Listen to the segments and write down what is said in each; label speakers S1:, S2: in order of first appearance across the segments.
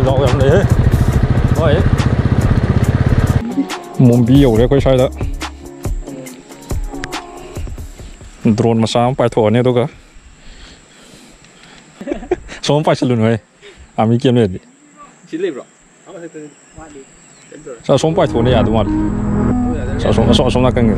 S1: gạo em đấy rồi mồm bì ở đây quay sai đó drone mà sao phải thổi này đâu cả số phải luôn rồi mi kiếm này sao số phải thổi này à đúng không sao số là cái gì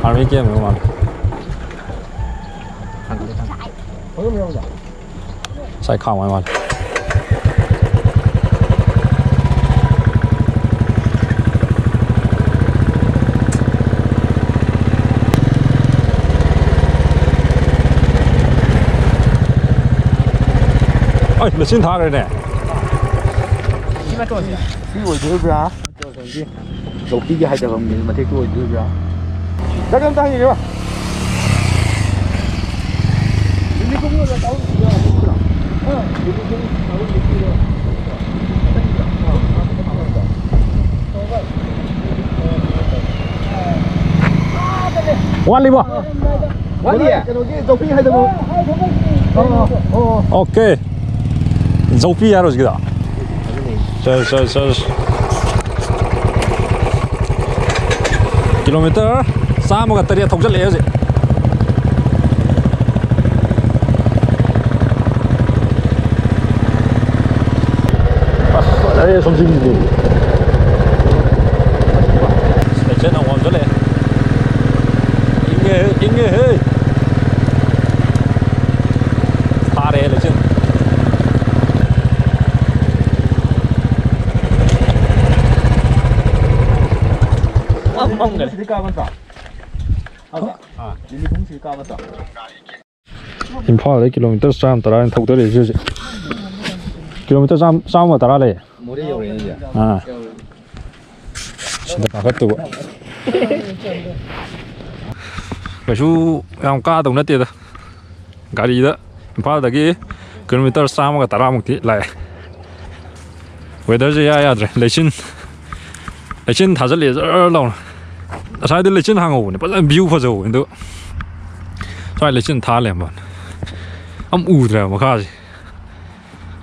S1: Army game đúng không? Sai khảo ngoài mà. Ôi, là xin thả cái này.
S2: Cái hồi đưa ra, đầu tiên hai giờ hôm mà thấy cái hồi đưa ra. Các em ta gì vậy? Ini cũng là tàu gì à?
S1: One điบ่?
S2: One đi à? Dầu phi hay dầu?
S1: Ok. Dầu phi à rồi gì đó? Chờ. Kilometer xa một cái tây thông rất lẽ gì? Đây sống sinh gì? Để chết nào ngon rất lẽ. Inge hơi. Pha đây là chứ.
S2: Không người đi cao hơn sao? Lilybung thì cao hơn sao?
S1: Imphal đấy kilometer sam tara anh thâu tới để chứ. Kilometer sam mà tara này.
S2: Một đấy rồi gì
S1: à? Xin được hết tụ. Cái số em cá đồng nhất tiệt đó. Cái gì đó. Imphal đó cái kilometer sam mà tara một tí lại. Weather gì à rồi lấy chân thả rất là lâu. Sai đến lấy chân hàng ổn, bắt đầu view phải rồi đó. Sai lấy chân thả liền mà. Ủ rồi mà khai gì.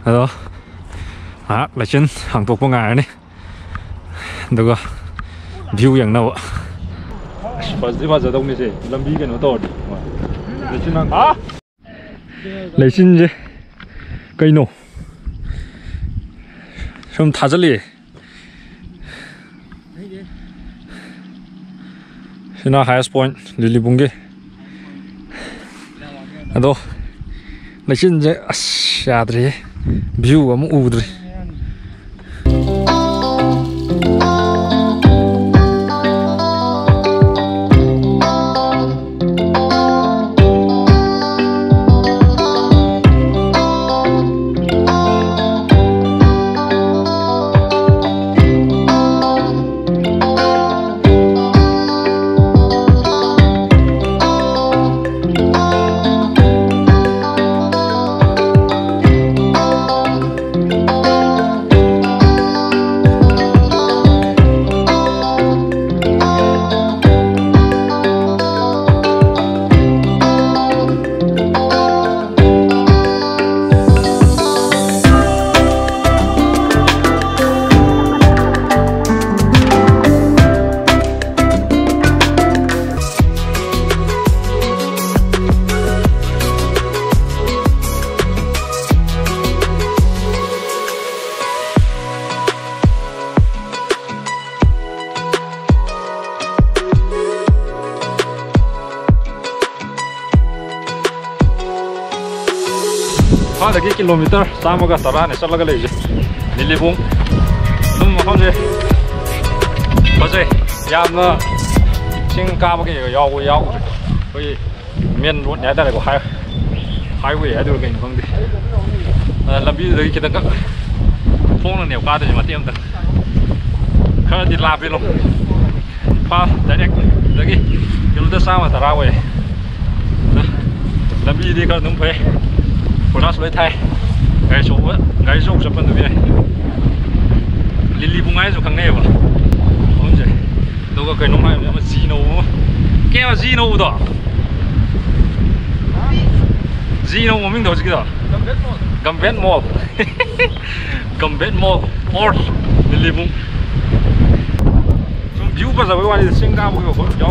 S1: Đó. Lấy chân hàng thuộc vào ngày này. Được rồi. Viewอย่างnào ạ. Bây giờ đông này gì, làm gì cái nó to đi. Lấy chân hàng. Lấy chân gì? Cây nổ. Xong thả rất liền. Sina highest point Lilybung ge. Ado. Lekin je asyadri. View am udri. Imphaldagi kilometer 110 ne chatlaga leije Lilybung dum mafamse fazai yamna ching kabagi yaw koi men road ne da ko highway adu ga ingfangdi lambi dagi kitang phone ne ka da ma tiam ta khana di la pe lo pa direct dagi kilometer 110 we lambi di ka num phe Ponas lối thay, gái số sắp phân được Lilybung ai rồi khăng nghe vào, không chứ, đâu có cái nông mai mà Zino, cái mà Zino đó, Zino mà mình đâu chứ đó, Gambet Mall, or Lilybung, view bây giờ với bạn đi Singapore có gió.